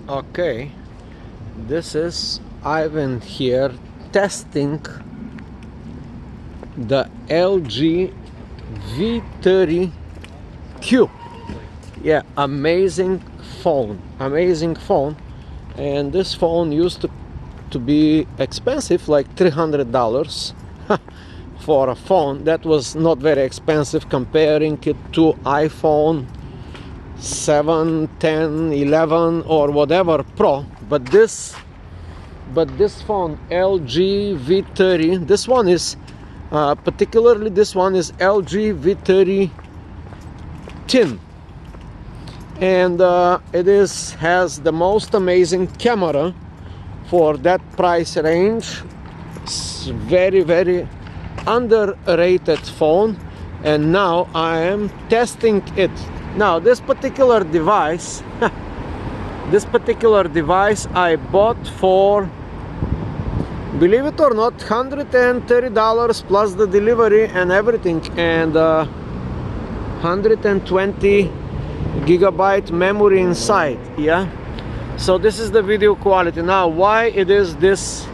Okay, this is Ivan here testing the LG V30Q. Yeah, amazing phone, and this phone used to be expensive, like $300 for a phone that was not very expensive comparing it to iPhone 7, 10, 11 or whatever Pro. But this phone, LG V30, this one is particularly this one is LG V30 tin, and it has the most amazing camera for that price range. It's very underrated phone, and now I am testing it. Now this particular device I bought for, believe it or not, $130 plus the delivery and everything, and 120 gigabyte memory inside. Yeah, so this is the video quality. Now, why it is this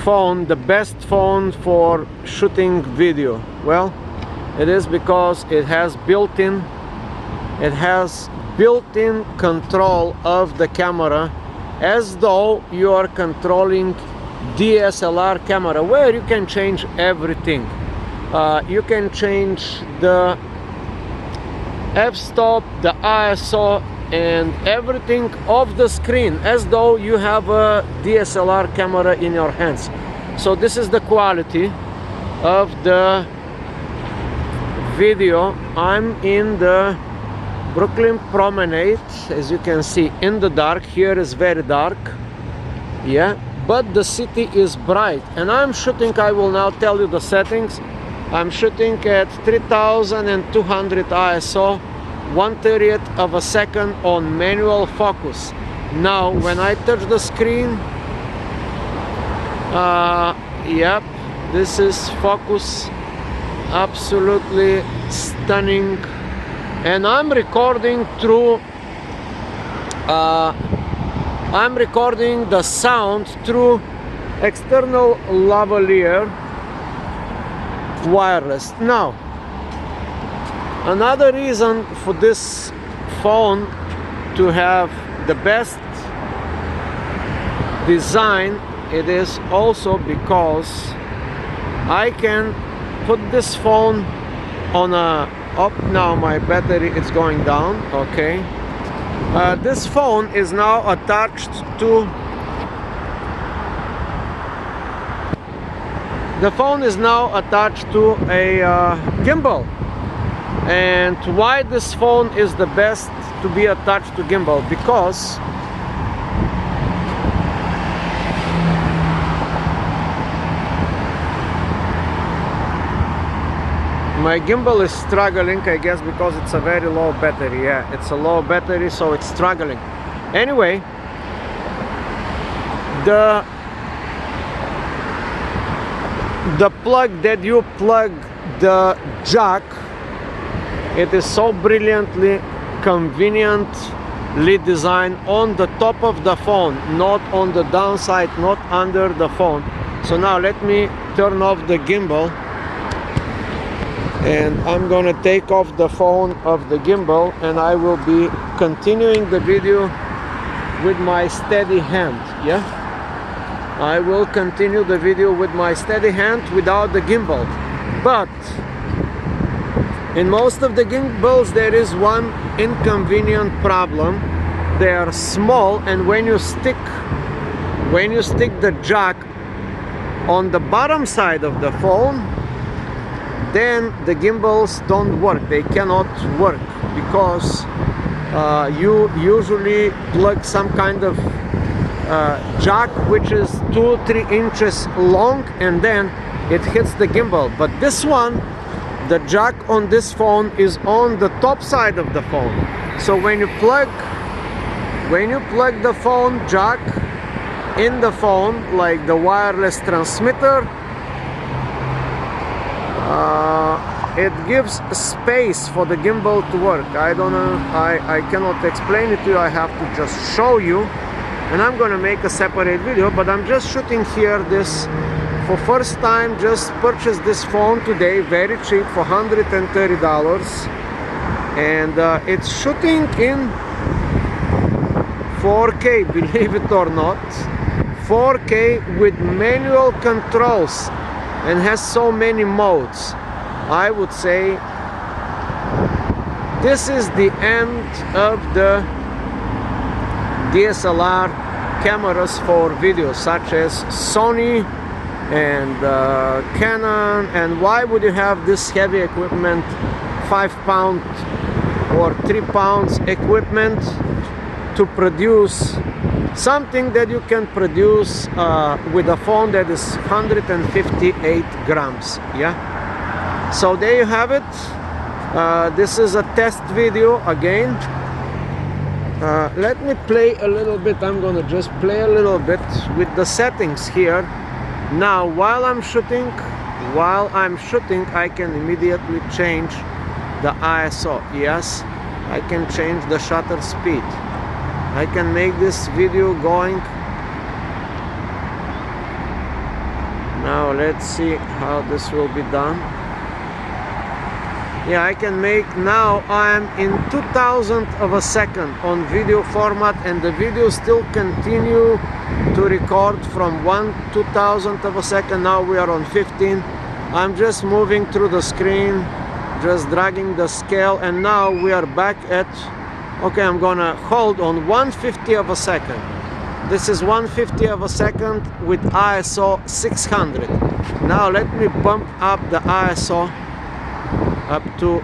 phone the best phone for shooting video? Well, it is because it has built-in control of the camera, as though you are controlling DSLR camera, where you can change everything. You can change the f-stop, the ISO, and everything off the screen, as though you have a DSLR camera in your hands. So this is the quality of the video. I'm in the Brooklyn Promenade, as you can see, in the dark. Here is very dark, yeah, but the city is bright, and I'm shooting, I will now tell you the settings. I'm shooting at 3200 ISO, 1/30th of a second on manual focus. Now when I touch the screen, yep, this is focus, absolutely stunning. And I'm recording through I'm recording the sound through external lavalier wireless. Now, another reason for this phone to have the best design, it is also because I can put this phone on a now my battery is going down. Okay, this phone is now attached to a gimbal. And why this phone is the best to be attached to gimbal? Because my gimbal is struggling, I guess, because it's a very low battery. Yeah, it's a low battery, so it's struggling. Anyway, the plug that you plug the jack, it is so brilliantly, conveniently designed on the top of the phone, not on the downside, not under the phone. So now let me turn off the gimbal, and I'm gonna take off the phone of the gimbal, and I will be continuing the video with my steady hand. Yeah, I will continue the video with my steady hand without the gimbal. But in most of the gimbals there is one inconvenient problem. They are small, and when you stick the jack on the bottom side of the phone, then the gimbals don't work. They cannot work because you usually plug some kind of jack which is 2-3 inches long, and then it hits the gimbal. But this one, the jack on this phone is on the top side of the phone. So when you plug the phone jack in the phone, like the wireless transmitter, it gives space for the gimbal to work. I don't know, I cannot explain it to you. I have to just show you, and I'm gonna make a separate video, but I'm just shooting here this for first time. Just purchased this phone today, very cheap, for $130, and it's shooting in 4K, believe it or not, 4K with manual controls, and has so many modes. I would say this is the end of the DSLR cameras for videos, such as Sony and Canon. And why would you have this heavy equipment, 5-pound or 3 pounds equipment, to produce something that you can produce with a phone that is 158 grams? Yeah. So there you have it. This is a test video again. Let me play a little bit. I'm gonna just play a little bit with the settings here. Now, while I'm shooting, I can immediately change the ISO. Yes, I can change the shutter speed. I can make this video going. Now let's see how this will be done. Yeah, I can make, now I'm in 2,000 of a second on video format, and the video still continue to record from 1/2000 of a second. Now we are on 15. I'm just moving through the screen, just dragging the scale, and now we are back at, okay, I'm gonna hold on 1/50 of a second. This is 1/50 of a second with ISO 600. Now let me bump up the ISO up to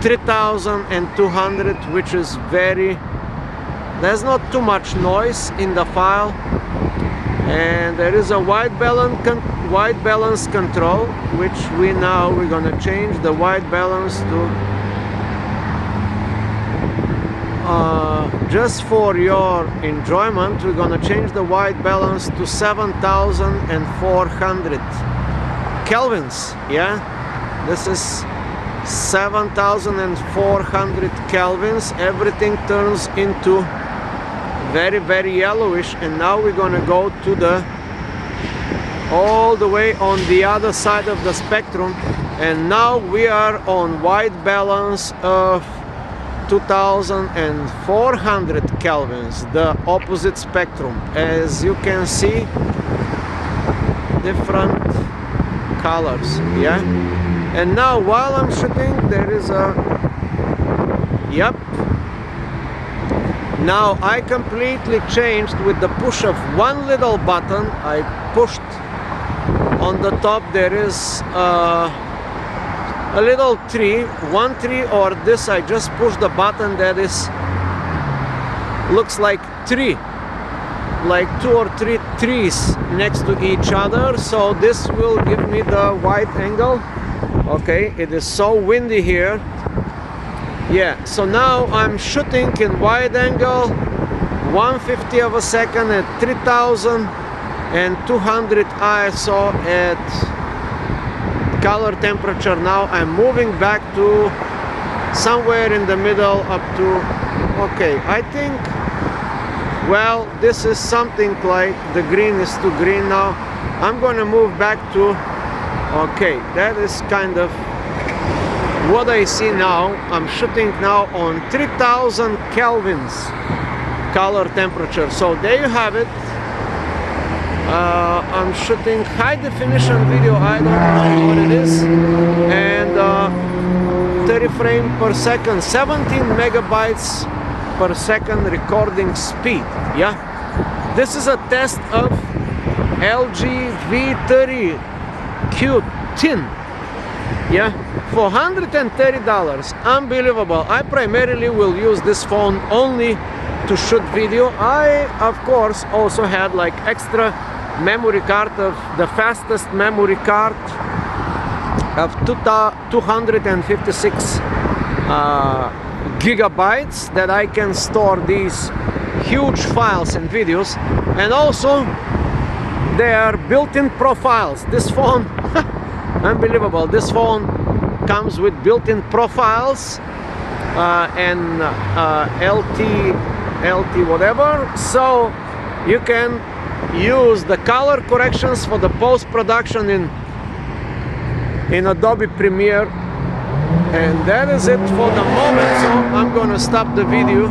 3200, which is very, there's not too much noise in the file, and there is a white balance control, which we're gonna change the white balance to just for your enjoyment. We're gonna change the white balance to 7400 kelvins. Yeah, this is 7400 kelvins. Everything turns into very, very yellowish, and now we're gonna go to the all the way on the other side of the spectrum, and now we are on white balance of 2400 kelvins, the opposite spectrum. As you can see, different colors. Yeah, and now while I'm shooting, there is a, yep, now I completely changed with the push of one little button. I pushed on the top, there is a little tree, one tree, or this, I just push the button that is, looks like tree, like 2 or 3 trees next to each other. So this will give me the wide angle. Okay, it is so windy here. Yeah, so now I'm shooting in wide angle, 1/50 of a second at 3200 ISO at color temperature. Now I'm moving back to somewhere in the middle up to, okay, I think, well, this is something like the green is too green now. I'm gonna move back to, okay, that is kind of what I see now. I'm shooting now on 3000 kelvins color temperature. So there you have it. I'm shooting high definition video, I don't know what it is, and 30 frames per second, 17 megabytes per second recording speed. Yeah, this is a test of LG V30 Q10. Yeah, for $130, unbelievable. I primarily will use this phone only to shoot video. I of course also had like extra memory card, of the fastest memory card of 256 gigabytes, that I can store these huge files and videos, and also there are built-in profiles. This phone unbelievable. This phone comes with built-in profiles and LT whatever, so you can use the color corrections for the post-production in Adobe Premiere. And that is it for the moment, so I'm gonna stop the video